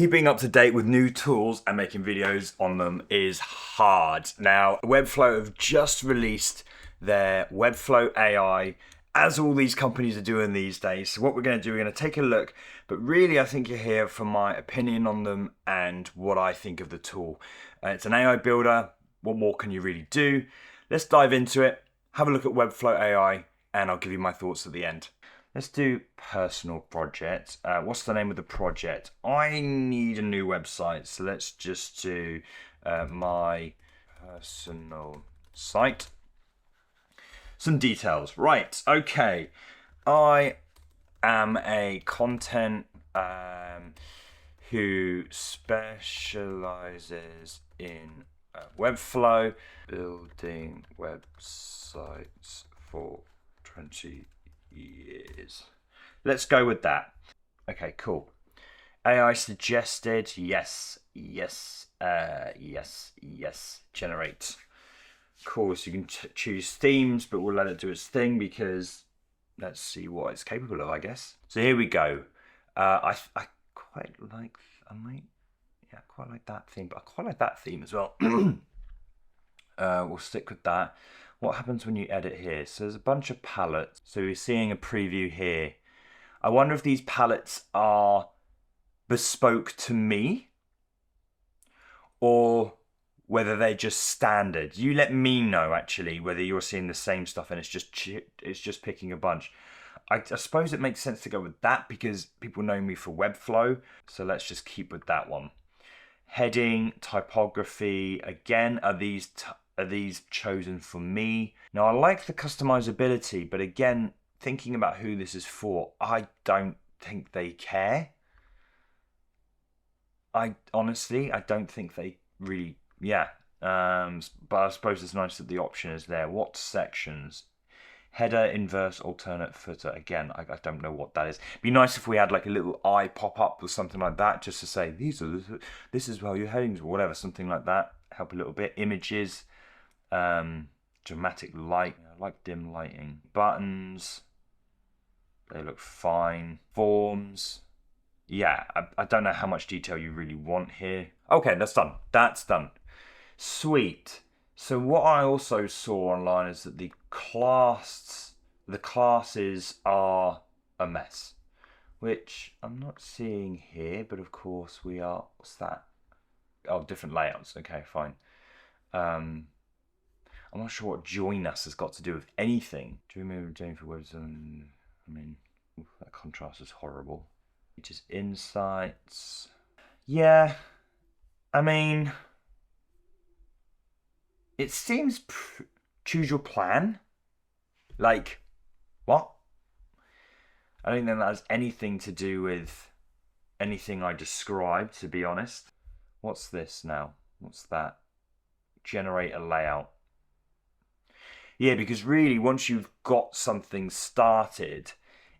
Keeping up to date with new tools and making videos on them is hard. Now, Webflow have just released their Webflow AI, as all these companies are doing these days. So what we're going to do, we're going to take a look, but really I think you're here for my opinion on them and what I think of the tool. It's an AI builder. What more can you really do? Let's dive into it, have a look at Webflow AI, and I'll give you my thoughts at the end. Let's do personal project. What's the name of the project? I need a new website, so let's just do my personal site. Some details. Right, okay. I am a content who specializes in Webflow, building websites for 20 years. Let's go with that. Okay, cool. AI suggested, yes. Generate. Cool, so you can choose themes, but we'll let it do its thing because let's see what it's capable of, I guess. So here we go. I quite like, quite like that theme, but I quite like that theme as well. We'll stick with that. What happens when you edit here? So there's a bunch of palettes. So we're seeing a preview here. I wonder if these palettes are bespoke to me or whether they're just standard. You let me know actually whether you're seeing the same stuff and it's just picking a bunch. I suppose it makes sense to go with that because people know me for Webflow. So let's just keep with that one. Heading, typography, again, are these chosen for me? Now I like the customizability, but again, thinking about who this is for, I don't think they care. I don't think they really, but I suppose it's nice that the option is there. What sections? Header, inverse, alternate footer. Again, I don't know what that is. It'd be nice if we had like a little eye pop up or something like that, just to say this is how your headings or whatever, something like that. Help a little bit. Images, dramatic light. I like dim lighting. Buttons, they look fine. Forms. Yeah, I don't know how much detail you really want here. Okay, that's done. That's done. Sweet. So what I also saw online is that the classes are a mess, which I'm not seeing here, but of course we are. What's that? Oh, different layouts. Okay, fine. I'm not sure what join us has got to do with anything. Do you remember doing for webs? That contrast is horrible. Just insights. Yeah, it seems choose your plan. Like, what? I don't think that has anything to do with anything I described, to be honest. What's this now? What's that? Generate a layout. Yeah, because really, once you've got something started,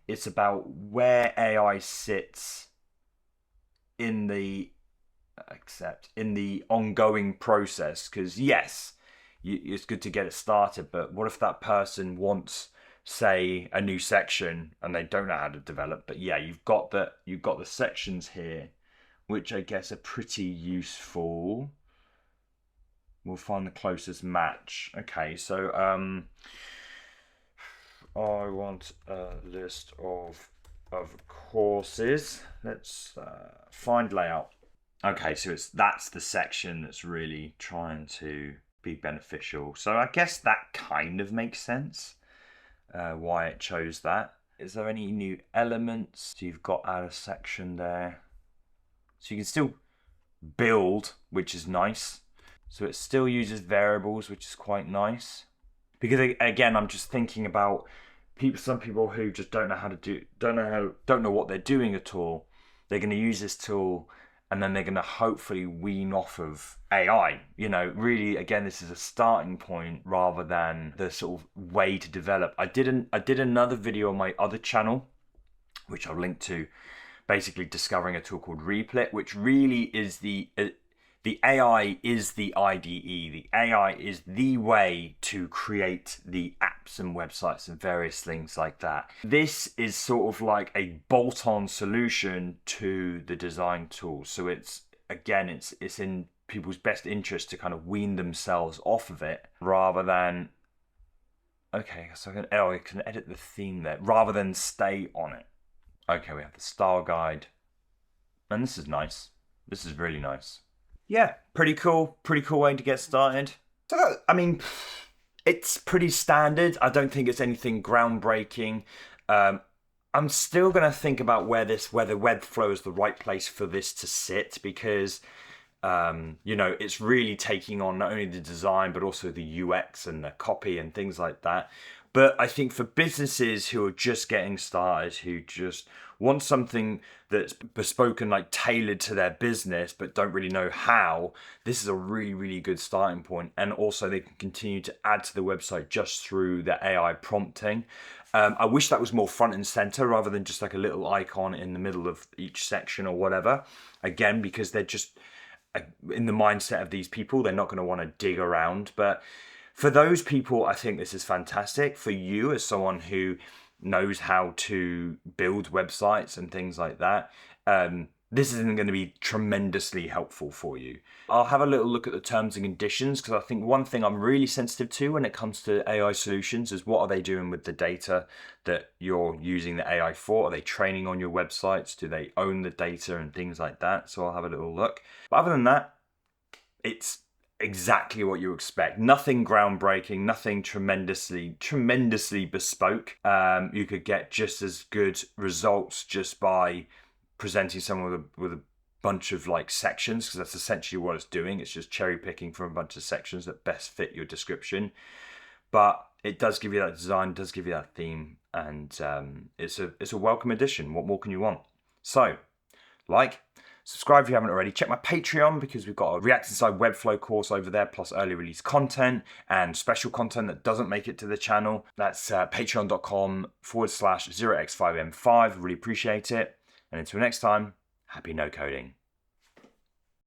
it's about where AI sits in the ongoing process. Because yes, it's good to get it started, but what if that person wants, say, a new section and they don't know how to develop? But yeah, you've got the sections here, which I guess are pretty useful. We'll find the closest match. Okay, so I want a list of courses. Let's find layout. Okay, so that's the section that's really trying to be beneficial. So I guess that kind of makes sense why it chose that. Is there any new elements? So you've got add a section there. So you can still build, which is nice. So it still uses variables, which is quite nice. Because again, I'm just thinking about some people who just don't know what they're doing at all. They're going to use this tool and then they're going to hopefully wean off of AI. Really, again, this is a starting point rather than the sort of way to develop. I did another video on my other channel, which I'll link to, basically discovering a tool called Replit, which really is the AI is the IDE. The AI is the way to create the app apps and websites and various things like that. This is sort of like a bolt-on solution to the design tool. So it's in people's best interest to kind of wean themselves off of it rather than, okay, so I can edit the theme there, rather than stay on it. Okay, we have the style guide. And this is nice. This is really nice. Yeah, pretty cool. Pretty cool way to get started. So, I mean, it's pretty standard. I don't think it's anything groundbreaking. I'm still going to think about whether Webflow is the right place for this to sit, because it's really taking on not only the design but also the UX and the copy and things like that. But I think for businesses who are just getting started, who just want something that's bespoke and like tailored to their business but don't really know how, this is a really, really good starting point. And also they can continue to add to the website just through the AI prompting. I wish that was more front and center rather than just like a little icon in the middle of each section or whatever. Again, because they're just in the mindset of these people, they're not going to want to dig around. But for those people, I think this is fantastic. For you as someone who knows how to build websites and things like that, this isn't going to be tremendously helpful for you. I'll have a little look at the terms and conditions, because I think one thing I'm really sensitive to when it comes to AI solutions is what are they doing with the data that you're using the AI for? Are they training on your websites? Do they own the data and things like that? So I'll have a little look. But other than that, it's exactly what you expect. Nothing groundbreaking, nothing tremendously bespoke. You could get just as good results just by presenting someone with a bunch of like sections, because that's essentially what it's doing. It's just cherry picking from a bunch of sections that best fit your description. But it does give you that design, does give you that theme, and it's a welcome addition. What more can you want? So, subscribe if you haven't already. Check my Patreon, because we've got a React Inside Webflow course over there, plus early release content and special content that doesn't make it to the channel. That's patreon.com/0x5m5. Really appreciate it. And until next time, happy no coding.